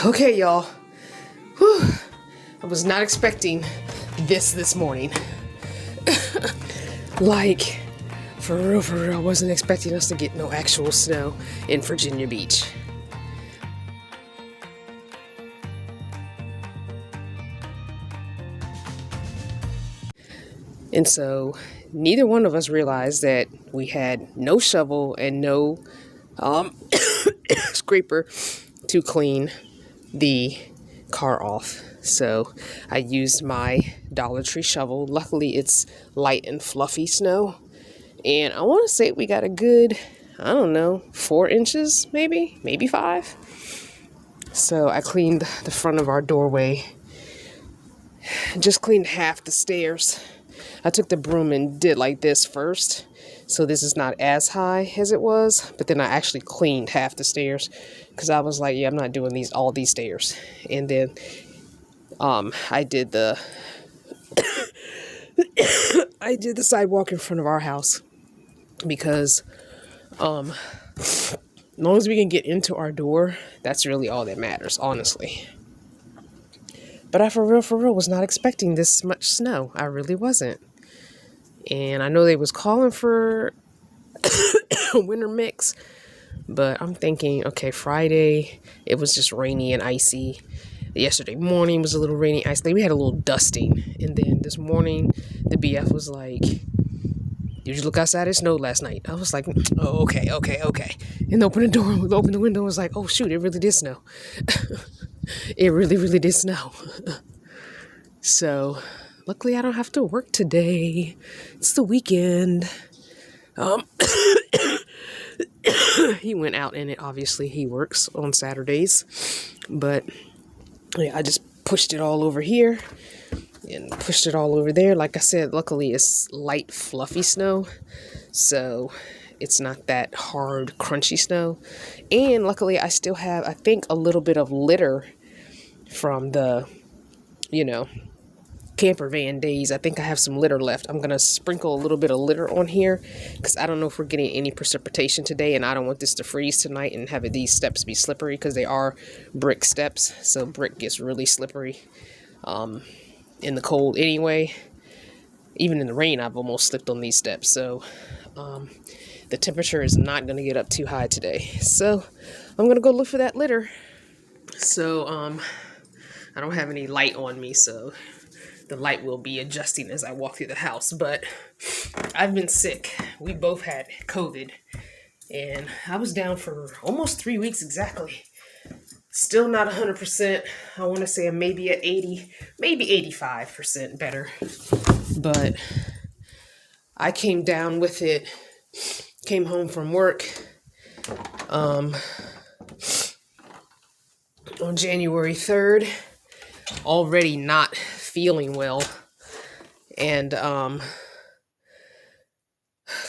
Okay, y'all. Whew. I was not expecting this morning. Like, for real, I wasn't expecting us to get no actual snow in Virginia Beach. And so, neither one of us realized that we had no shovel and no scraper to clean the car off. So I used my Dollar Tree shovel. Luckily it's light and fluffy snow, and I want to say we got a good, I don't know, 4 inches, maybe 5. So I cleaned the front of our doorway, just cleaned half the stairs. I took the broom and did like this first, so this is not as high as it was, but then I actually cleaned half the stairs because I was like, yeah, I'm not doing all these stairs. And then I did the I did the sidewalk in front of our house because as long as we can get into our door, that's really all that matters, honestly. But I for real was not expecting this much snow. I really wasn't. And I know they was calling for a winter mix, but I'm thinking, okay, Friday, it was just rainy and icy. Yesterday morning was a little rainy, icy. We had a little dusting. And then this morning, the BF was like, did you look outside? It snowed last night. I was like, oh, okay. And opened the door, opened the window, and was like, oh, shoot, it really did snow. It really did snow. So, luckily I don't have to work today. It's the weekend. He went out in it. Obviously, he works on Saturdays. But, yeah, I just pushed it all over here and pushed it all over there. Like I said, luckily it's light, fluffy snow. So, it's not that hard, crunchy snow. And luckily I still have, I think, a little bit of litter from the, camper van days. I think I have some litter left. I'm going to sprinkle a little bit of litter on here because I don't know if we're getting any precipitation today, and I don't want this to freeze tonight and have these steps be slippery because they are brick steps. So brick gets really slippery in the cold anyway. Even in the rain, I've almost slipped on these steps. So the temperature is not going to get up too high today. So I'm going to go look for that litter. So I don't have any light on me, so the light will be adjusting as I walk through the house. But I've been sick. We both had COVID, and I was down for almost 3 weeks exactly. Still not 100%. I want to say I'm maybe at 80, maybe 85% better. But I came down with it, came home from work on January 3rd, already not feeling well, and because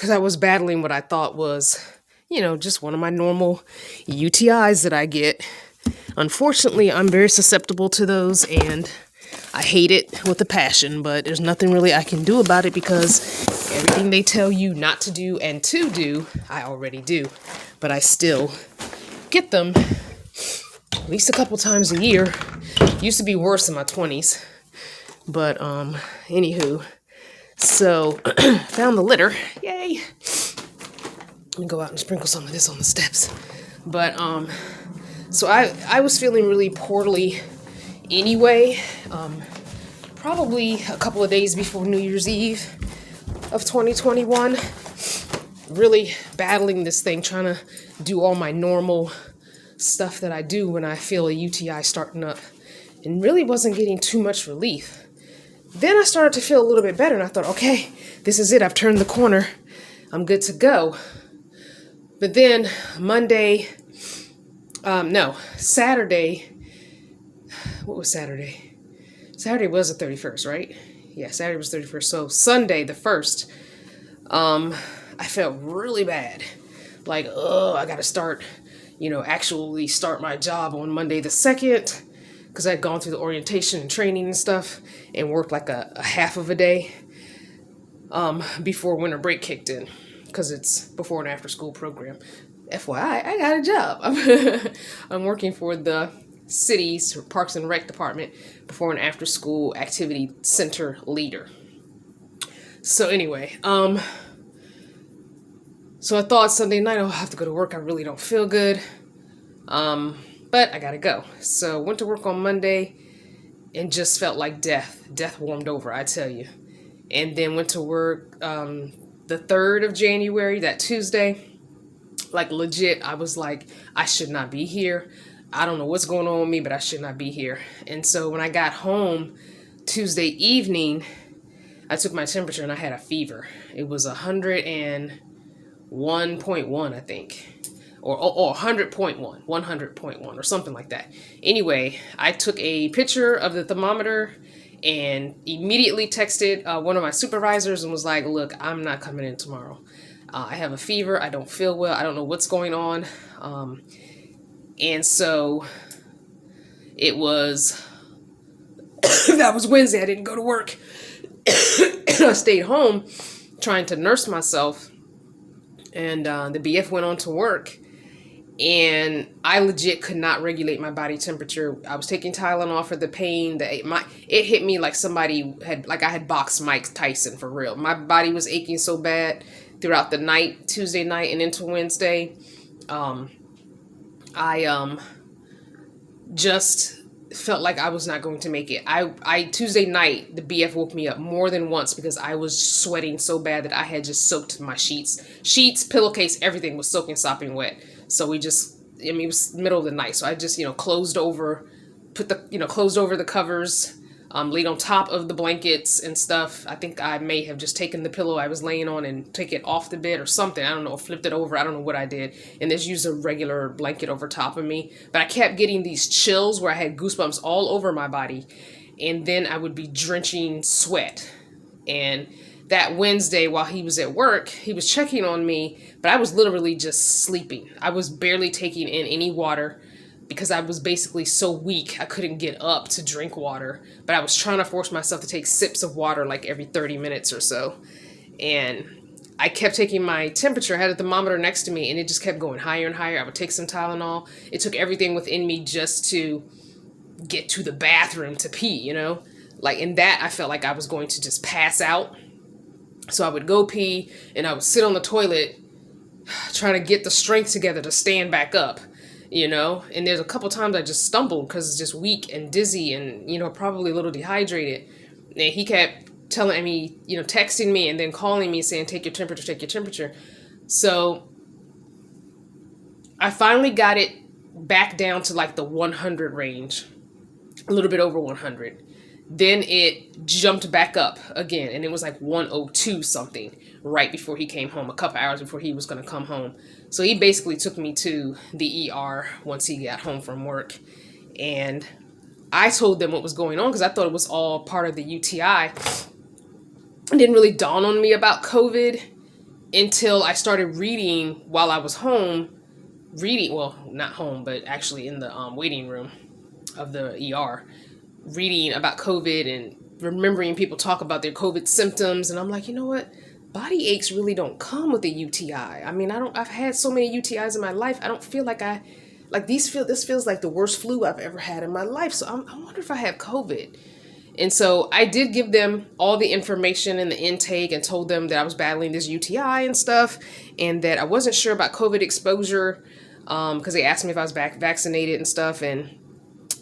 I was battling what I thought was, just one of my normal UTIs that I get. Unfortunately, I'm very susceptible to those, and I hate it with a passion, but there's nothing really I can do about it because everything they tell you not to do and to do, I already do. But I still get them at least a couple times a year. Used to be worse in my 20s. But, anywho, so, found the litter. Yay! Let me go out and sprinkle some of this on the steps. But, so I was feeling really poorly anyway. Probably a couple of days before New Year's Eve of 2021. Really battling this thing, trying to do all my normal stuff that I do when I feel a UTI starting up. And really wasn't getting too much relief. Then I started to feel a little bit better, and I thought, okay, this is it. I've turned the corner. I'm good to go. But then Saturday. What was Saturday? Saturday was the 31st, right? Yeah, Saturday was 31st. So Sunday, the 1st, I felt really bad. Like, I got to start, actually start my job on Monday the 2nd. Because I'd gone through the orientation and training and stuff and worked like a half of a day before winter break kicked in, because it's before and after school program. FYI, I got a job. I'm working for the City's Parks and Rec Department before and after school activity center leader. So anyway, so I thought Sunday night, oh, I have to go to work. I really don't feel good. But I gotta go. So went to work on Monday and just felt like death. Death warmed over, I tell you. And then went to work the 3rd of January, that Tuesday. Like legit, I was like, I should not be here. I don't know what's going on with me, but I should not be here. And so when I got home Tuesday evening, I took my temperature and I had a fever. It was 101.1, I think. Or 100.1, 100.1 or something like that. Anyway, I took a picture of the thermometer and immediately texted one of my supervisors and was like, look, I'm not coming in tomorrow. I have a fever. I don't feel well. I don't know what's going on. And so it was, that was Wednesday. I didn't go to work. I stayed home trying to nurse myself. And the BF went on to work. And I legit could not regulate my body temperature. I was taking Tylenol for the pain. It hit me like somebody had, like I had boxed Mike Tyson for real. My body was aching so bad throughout the night, Tuesday night and into Wednesday. I just felt like I was not going to make it. I Tuesday night, the BF woke me up more than once because I was sweating so bad that I had just soaked my sheets, pillowcase, everything was soaking, sopping wet. So it was middle of the night. So I just, closed over the covers, laid on top of the blankets and stuff. I think I may have just taken the pillow I was laying on and take it off the bed or something. I don't know, flipped it over. I don't know what I did. And just used a regular blanket over top of me. But I kept getting these chills where I had goosebumps all over my body. And then I would be drenching sweat. And that Wednesday while he was at work, he was checking on me, but I was literally just sleeping. I was barely taking in any water because I was basically so weak I couldn't get up to drink water. But I was trying to force myself to take sips of water like every 30 minutes or so. And I kept taking my temperature. I had a thermometer next to me and it just kept going higher and higher. I would take some Tylenol. It took everything within me just to get to the bathroom to pee, Like in that, I felt like I was going to just pass out. So I would go pee and I would sit on the toilet trying to get the strength together to stand back up, And there's a couple times I just stumbled because it's just weak and dizzy and, probably a little dehydrated. And he kept telling me, texting me and then calling me saying, take your temperature, take your temperature. So I finally got it back down to like the 100 range, a little bit over 100. Then it jumped back up again, and it was like 102 something right before he came home, a couple hours before he was going to come home. So he basically took me to the ER once he got home from work. And I told them what was going on because I thought it was all part of the UTI. It didn't really dawn on me about COVID until I started reading while I was home. Well, not home, but actually in the waiting room of the ER. Reading about COVID and remembering people talk about their COVID symptoms. And I'm like, you know what? Body aches really don't come with a UTI. I mean, I've had so many UTIs in my life. I don't feel like this feels like the worst flu I've ever had in my life. So I wonder if I have COVID. And so I did give them all the information and the intake and told them that I was battling this UTI and stuff. And that I wasn't sure about COVID exposure because they asked me if I was vaccinated and stuff. And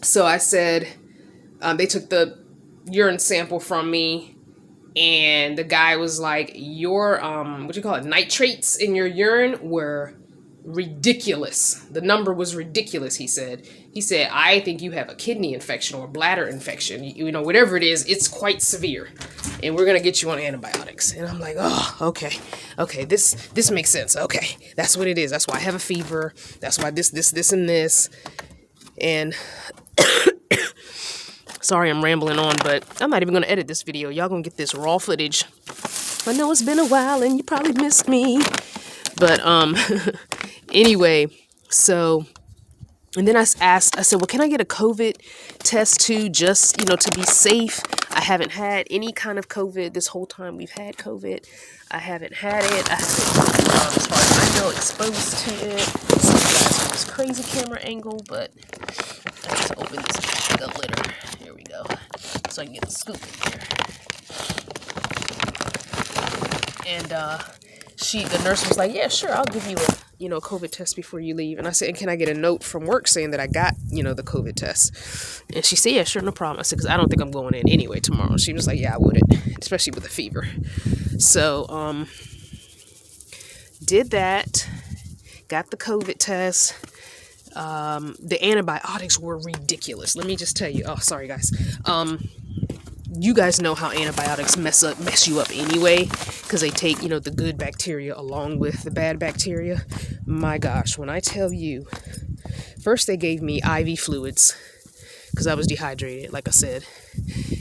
so I said, they took the urine sample from me and the guy was like, your, nitrates in your urine were ridiculous. The number was ridiculous, he said. He said, I think you have a kidney infection or bladder infection. Whatever it is, it's quite severe. And we're going to get you on antibiotics. And I'm like, oh, okay. Okay, this makes sense. Okay, that's what it is. That's why I have a fever. That's why this, and this. And sorry, I'm rambling on, but I'm not even going to edit this video. Y'all going to get this raw footage. I know it's been a while and you probably missed me. But anyway, so, and then I said, well, can I get a COVID test too, just, to be safe? I haven't had any kind of COVID this whole time we've had COVID. I haven't had it. I haven't, as far as I know, exposed to it. So you guys have this crazy camera angle, but I have to open the litter. Here we go. So I can get the scoop in here. And the nurse was like, yeah, sure, I'll give you a COVID test before you leave. And I said, can I get a note from work saying that I got, the COVID test? And she said, yeah, sure, no problem. I said, because I don't think I'm going in anyway tomorrow. She was like, yeah, I wouldn't, especially with a fever. So, did that, got the COVID test. The antibiotics were ridiculous. Let me just tell you. Oh, sorry, guys. You guys know how antibiotics mess you up anyway, because they take, the good bacteria along with the bad bacteria. My gosh, when I tell you, first they gave me IV fluids because I was dehydrated, like I said,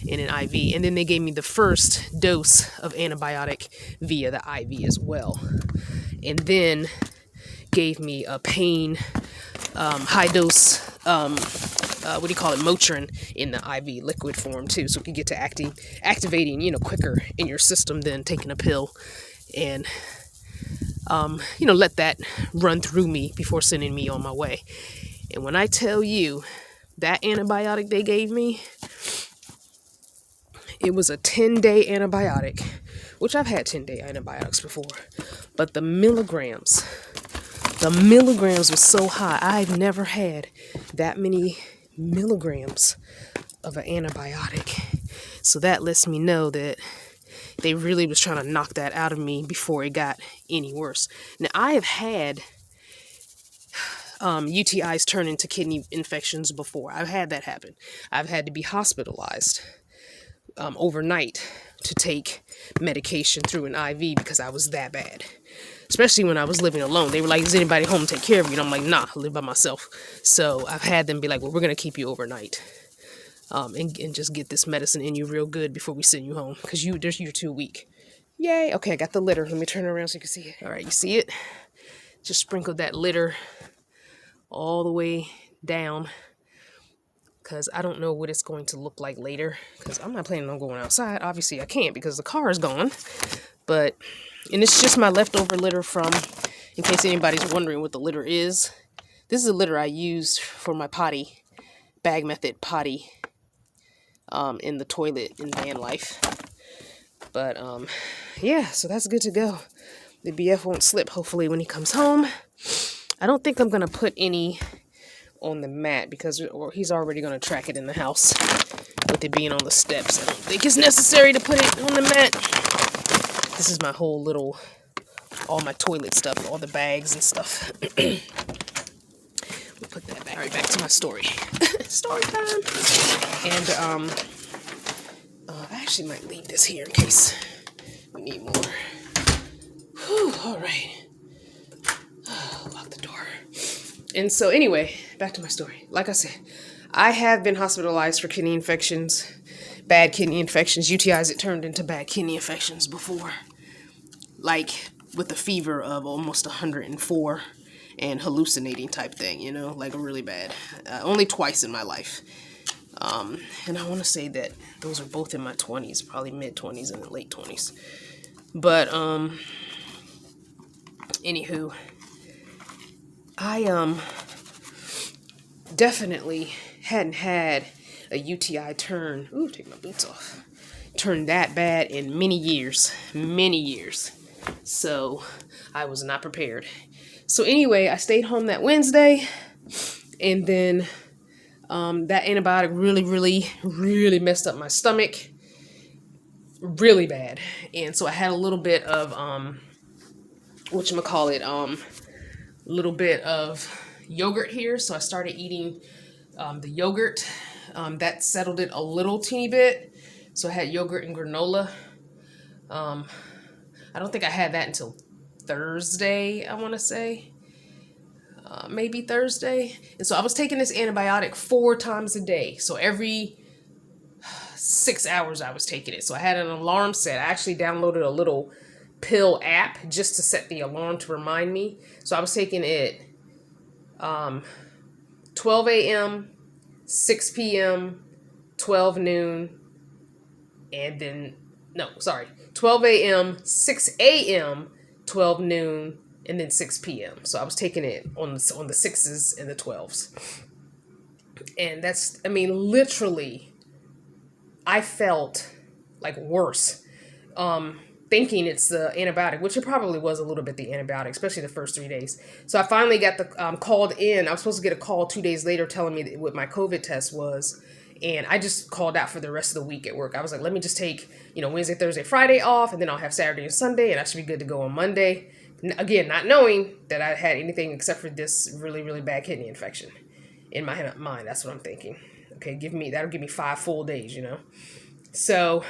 in an IV. And then they gave me the first dose of antibiotic via the IV as well. And then gave me a pain, high dose, Motrin in the IV liquid form too, so it can get to activating, quicker in your system than taking a pill, and let that run through me before sending me on my way. And when I tell you that antibiotic they gave me, it was a 10-day antibiotic, which I've had 10-day antibiotics before, but the milligrams was so high. I've never had that many milligrams of an antibiotic. So that lets me know that they really was trying to knock that out of me before it got any worse. Now, I have had UTIs turn into kidney infections before. I've had that happen. I've had to be hospitalized overnight to take medication through an IV because I was that bad. Especially when I was living alone. They were like, is anybody home to take care of you? And I'm like, nah, I live by myself. So I've had them be like, well, we're going to keep you overnight. And just get this medicine in you real good before we send you home. Because you're too weak. Yay. Okay, I got the litter. Let me turn it around so you can see it. All right, you see it? Just sprinkled that litter all the way down. Because I don't know what it's going to look like later. Because I'm not planning on going outside. Obviously, I can't because the car is gone. But... and it's just my leftover litter from, in case anybody's wondering what the litter is. This is a litter I used for my potty, bag method potty, in the toilet in VanLife. But, yeah, so that's good to go. The BF won't slip, hopefully, when he comes home. I don't think I'm going to put any on the mat because he's already going to track it in the house with it being on the steps. I don't think it's necessary to put it on the mat. This is my whole little, all my toilet stuff, all the bags and stuff. We'll put that back. All right, back to my story. Story time. And I actually might leave this here in case we need more. Whew, all right. Lock the door. And so anyway, back to my story. Like I said, I have been hospitalized for kidney infections. Bad kidney infections, UTIs that turned into bad kidney infections before. Like with a fever of almost 104 and hallucinating type thing, like really bad. Only twice in my life. And I want to say that those are both in my 20s, probably mid-20s and late 20s. But, anywho, I definitely hadn't had a UTI turn, take my boots off, turn that bad in many years. So I was not prepared. So anyway, I stayed home that Wednesday, and then that antibiotic really messed up my stomach really bad. And so I had a little bit of little bit of yogurt here. So I started eating the yogurt. That settled it a little teeny bit. So I had yogurt and granola. I don't think I had that until Thursday, I want to say. Maybe Thursday. And so I was taking this antibiotic 4 times a day. So every 6 hours I was taking it. So I had an alarm set. I actually downloaded a little pill app just to set the alarm to remind me. So I was taking it 12 a.m., 6 p.m., 12 noon, and then, 12 a.m., 6 a.m., 12 noon, and then 6 p.m. So I was taking it on the 6s and the 12s. And that's, I mean, literally, I felt like worse. Thinking it's the antibiotic, which it probably was a little bit the antibiotic, especially the first 3 days. So I finally got the called in. I was supposed to get a call 2 days later telling me what my COVID test was. And I just called out for the rest of the week at work. I was like, let me just take, Wednesday, Thursday, Friday off, and then I'll have Saturday and Sunday, and I should be good to go on Monday. Again, not knowing that I had anything except for this really, really bad kidney infection. In my mind, that's what I'm thinking. Okay, that'll give me 5 full days, So,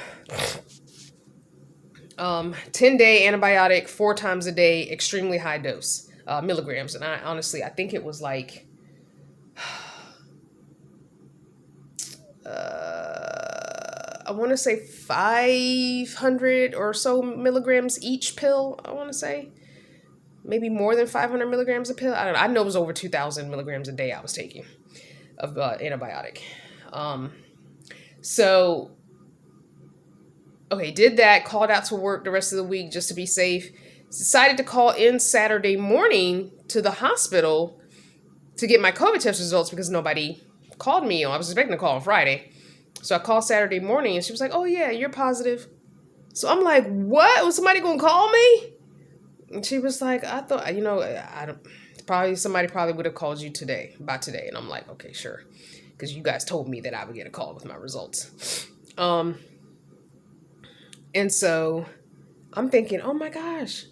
10-day antibiotic, 4 times a day, extremely high dose, milligrams. And I think it was like, I want to say 500 or so milligrams each pill. I want to say maybe more than 500 milligrams a pill. I don't know. I know it was over 2,000 milligrams a day I was taking of antibiotic. So, okay, did that, called out to work the rest of the week just to be safe. Decided to call in Saturday morning to the hospital to get my COVID test results because nobody called me. I was expecting to call on Friday. So I called Saturday morning and she was like, oh yeah, you're positive. So I'm like, what? Was somebody going to call me? And she was like, I thought, somebody probably would have called you by today. And I'm like, okay, sure. Because you guys told me that I would get a call with my results. And so I'm thinking, oh my gosh,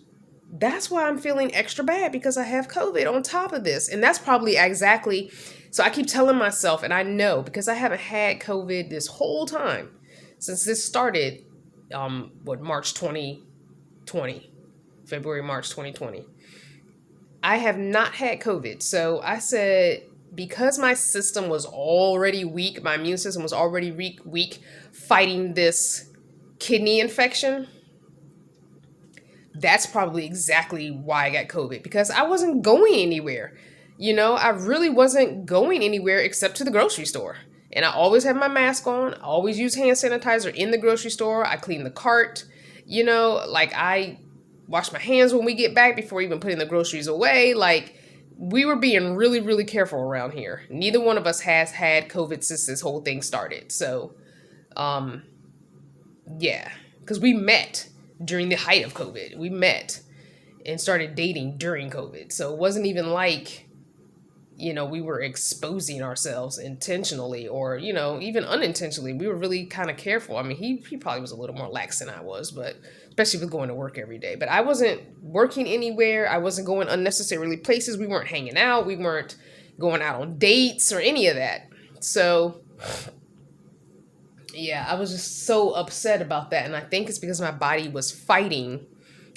that's why I'm feeling extra bad, because I have COVID on top of this. And that's probably exactly, so I keep telling myself, and I know because I haven't had COVID this whole time since this started, March 2020, February, March 2020. I have not had COVID. So I said, because my system was already weak, my immune system was already weak fighting this kidney infection, that's probably exactly why I got COVID, because I wasn't going anywhere. I really wasn't going anywhere except to the grocery store. And I always have my mask on. I always use hand sanitizer in the grocery store. I clean the cart. I wash my hands when we get back before even putting the groceries away. We were being really, really careful around here. Neither one of us has had COVID since this whole thing started. So, yeah, because we met during the height of COVID. We met and started dating during COVID. So it wasn't even like, we were exposing ourselves intentionally or, even unintentionally. We were really kind of careful. I mean, he probably was a little more lax than I was, but especially with going to work every day. But I wasn't working anywhere. I wasn't going unnecessarily places. We weren't hanging out. We weren't going out on dates or any of that. So, yeah, I was just so upset about that. And I think it's because my body was fighting.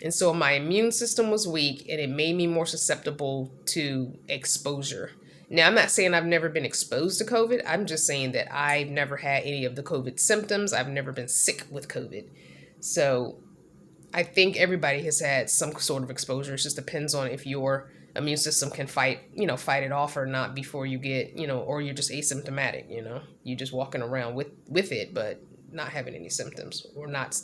And so my immune system was weak and it made me more susceptible to exposure. Now, I'm not saying I've never been exposed to COVID. I'm just saying that I've never had any of the COVID symptoms. I've never been sick with COVID. So I think everybody has had some sort of exposure. It just depends on if your immune system can fight it off or not before you get, or you're just asymptomatic, you just walking around with it, but not having any symptoms or not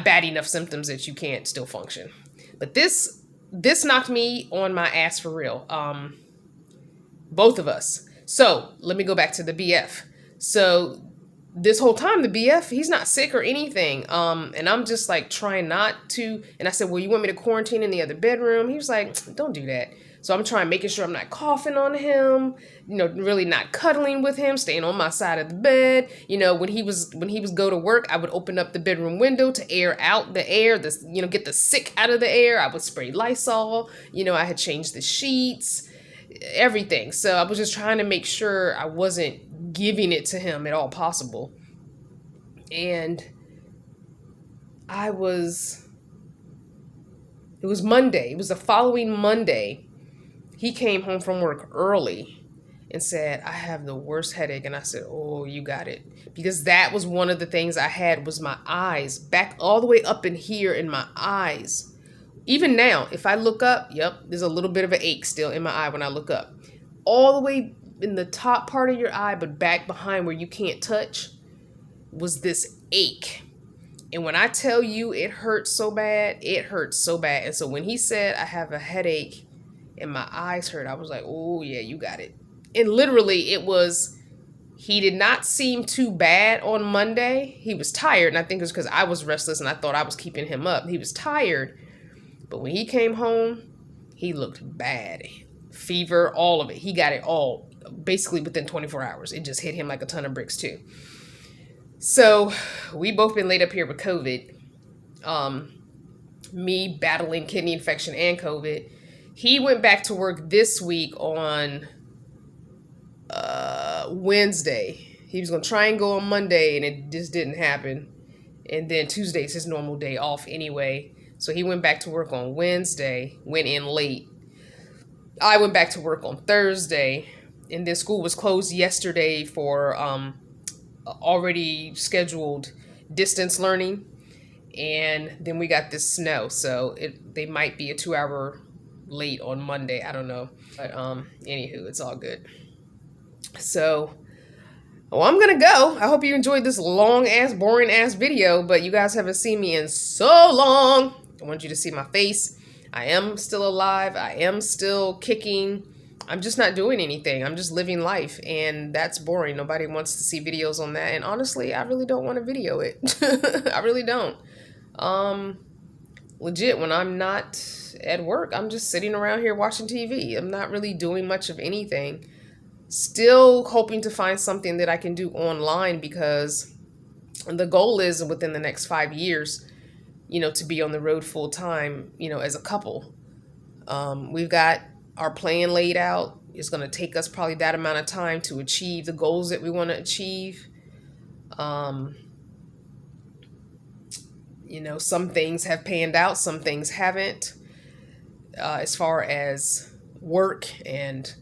bad enough symptoms that you can't still function. But this knocked me on my ass for real. Both of us. So let me go back to the BF. So this whole time, the BF, he's not sick or anything. And I'm just trying not to. And I said, well, you want me to quarantine in the other bedroom? He was like, don't do that. So I'm making sure I'm not coughing on him, really not cuddling with him, staying on my side of the bed. When he was go to work, I would open up the bedroom window to air out the air, get the sick out of the air. I would spray Lysol. I had changed the sheets, everything. So I was just trying to make sure I wasn't giving it to him at all possible. And it was Monday. It was the following Monday. He came home from work early and said, I have the worst headache. And I said, oh, you got it. Because that was one of the things I had was my eyes, back all the way up in here in my eyes. Even now, if I look up, there's a little bit of an ache still in my eye when I look up. All the way in the top part of your eye, but back behind where you can't touch, was this ache. And when I tell you it hurt so bad, it hurt so bad. And so when he said I have a headache and my eyes hurt, I was like, oh yeah, you got it. And literally it was, he did not seem too bad on Monday. He was tired, and I think it was because I was restless and I thought I was keeping him up. He was tired, but when he came home, he looked bad. Fever, all of it. He got it all basically within 24 hours. It just hit him like a ton of bricks too. So we both been laid up here with COVID. Me battling kidney infection and COVID. He went back to work this week on Wednesday. He was going to try and go on Monday, and it just didn't happen. And then Tuesday's his normal day off anyway. So he went back to work on Wednesday, went in late. I went back to work on Thursday, and then school was closed yesterday for already scheduled distance learning. And then we got this snow, so they might be a 2-hour late on Monday. I don't know. But anywho, it's all good. So, well, I'm gonna go. I hope you enjoyed this long-ass, boring-ass video, but you guys haven't seen me in so long. I want you to see my face. I am still alive. I am still kicking. I'm just not doing anything. I'm just living life, and that's boring. Nobody wants to see videos on that, and honestly, I really don't want to video it. I really don't. Legit, when I'm not at work, I'm just sitting around here watching TV. I'm not really doing much of anything. Still hoping to find something that I can do online, because the goal is within the next 5 years, you know, to be on the road full time, you know, as a couple. We've got our plan laid out. It's going to take us probably that amount of time to achieve the goals that we want to achieve. You know, some things have panned out, some things haven't, as far as work and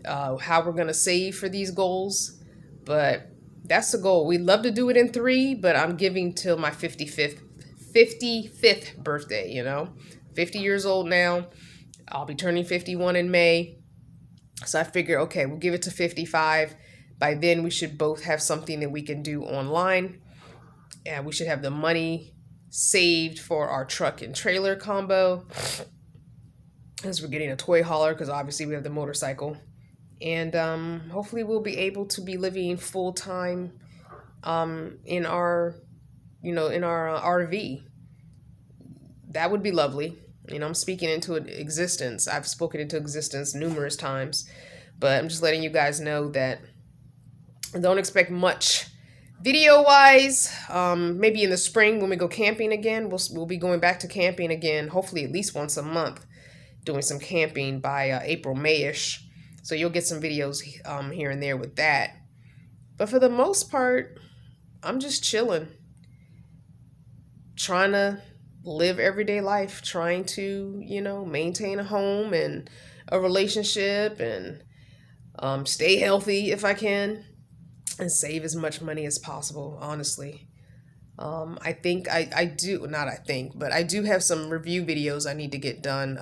how we're going to save for these goals. But that's the goal. We'd love to do it in 3, but I'm giving till my 55th birthday, you know. 50 years old now. I'll be turning 51 in May. So I figure, okay, we'll give it to 55. By then, we should both have something that we can do online. And we should have the money saved for our truck and trailer combo, as we're getting a toy hauler, because obviously we have the motorcycle. And hopefully we'll be able to be living full time in our, you know, in our RV. That would be lovely. You know, I'm speaking into existence. I've spoken into existence numerous times, but I'm just letting you guys know that don't expect much video wise. Maybe in the spring when we go camping again, we'll be going back to camping again, hopefully at least once a month, doing some camping by April, May-ish. So you'll get some videos here and there with that. But for the most part, I'm just chilling, trying to live everyday life, trying to, you know, maintain a home and a relationship, and stay healthy if I can, and save as much money as possible, honestly. I do have some review videos I need to get done.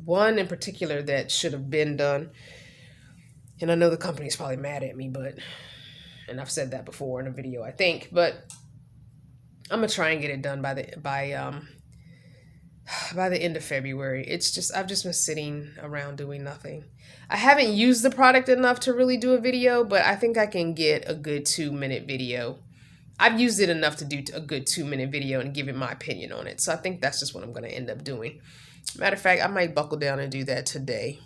One in particular that should have been done, and I know the company's probably mad at me, and I've said that before in a video, I think, but I'm gonna try and get it done by the end of February. I've just been sitting around doing nothing. I haven't used the product enough to really do a video, but I think I can get a good 2-minute video. I've used it enough to do a good 2-minute video and give it my opinion on it. So I think that's just what I'm going to end up doing. Matter of fact, I might buckle down and do that today,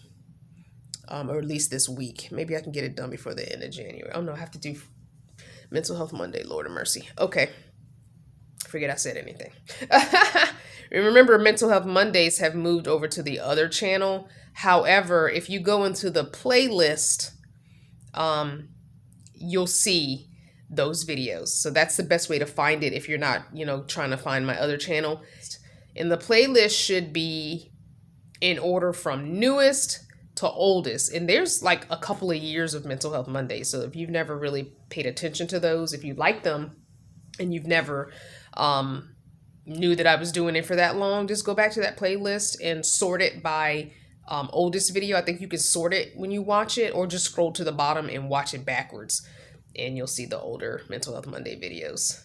or at least this week. Maybe I can get it done before the end of January. Oh no, I have to do Mental Health Monday. Lord of mercy. Okay. Forget I said anything. Remember, Mental Health Mondays have moved over to the other channel. However, if you go into the playlist, you'll see those videos. So that's the best way to find it if you're not, you know, trying to find my other channel. And the playlist should be in order from newest to oldest. And there's like a couple of years of Mental Health Mondays. So if you've never really paid attention to those, if you like them and you've never knew that I was doing it for that long, just go back to that playlist and sort it by oldest video. I think you can sort it when you watch it, or just scroll to the bottom and watch it backwards, and you'll see the older Mental Health Monday videos.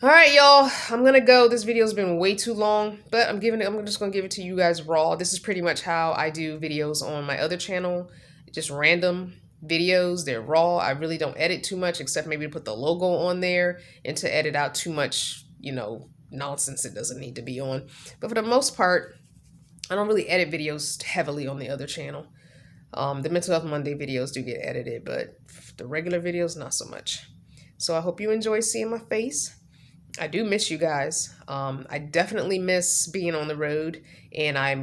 All right, y'all, I'm gonna go. This video's been way too long, but I'm just gonna give it to you guys raw. This is pretty much how I do videos on my other channel, just random videos. They're raw. I really don't edit too much, except maybe to put the logo on there and to edit out too much, you know, nonsense it doesn't need to be on. But for the most part, I don't really edit videos heavily on the other channel. The Mental Health Monday videos do get edited, but the regular videos, not so much. So I hope you enjoy seeing my face. I do miss you guys. I definitely miss being on the road, and I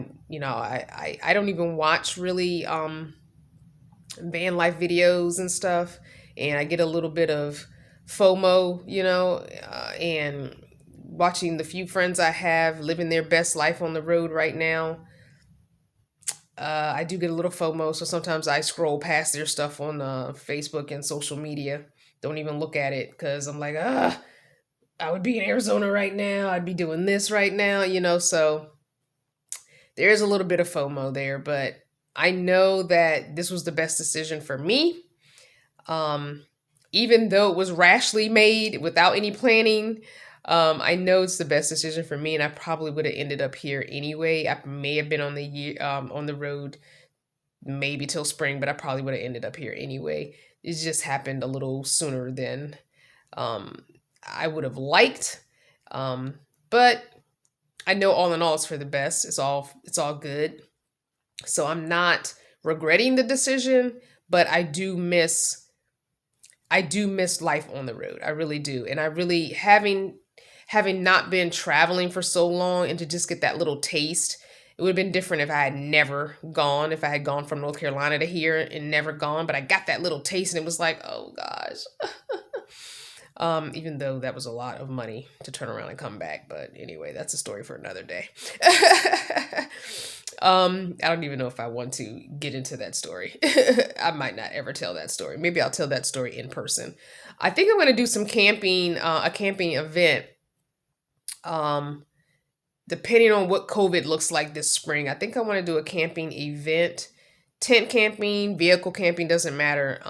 don't even watch really van life videos and stuff, and I get a little bit of FOMO, and watching the few friends I have living their best life on the road right now. I do get a little FOMO, so sometimes I scroll past their stuff on Facebook and social media. Don't even look at it because I'm like, I would be in Arizona right now. I'd be doing this right now, so there is a little bit of FOMO there, but I know that this was the best decision for me. Even though it was rashly made without any planning, I know it's the best decision for me, and I probably would have ended up here anyway. I may have been on the road maybe till spring, but I probably would have ended up here anyway. It just happened a little sooner than I would have liked, but I know all in all it's for the best. It's all good. So I'm not regretting the decision, but I do miss life on the road. I really do. And I really, having not been traveling for so long, and to just get that little taste, it would have been different if I had never gone, if I had gone from North Carolina to here and never gone, but I got that little taste and it was like, oh gosh. Even though that was a lot of money to turn around and come back. But anyway, that's a story for another day. I don't even know if I want to get into that story. I might not ever tell that story. Maybe I'll tell that story in person. I think I'm going to do some camping, a camping event. Depending on what COVID looks like this spring, I think I want to do a camping event. Tent camping, vehicle camping, doesn't matter.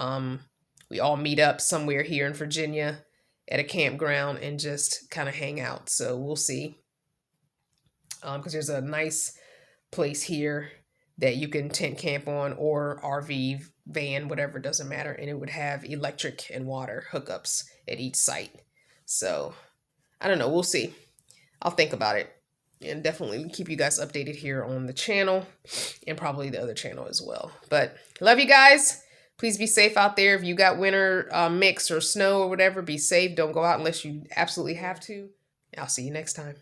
We all meet up somewhere here in Virginia at a campground and just kind of hang out. So we'll see. Because there's a nice place here that you can tent camp on, or RV, van, whatever, doesn't matter. And it would have electric and water hookups at each site. So I don't know. We'll see. I'll think about it, and definitely keep you guys updated here on the channel and probably the other channel as well. But love you guys. Please be safe out there. If you got winter mix or snow or whatever, be safe. Don't go out unless you absolutely have to. I'll see you next time.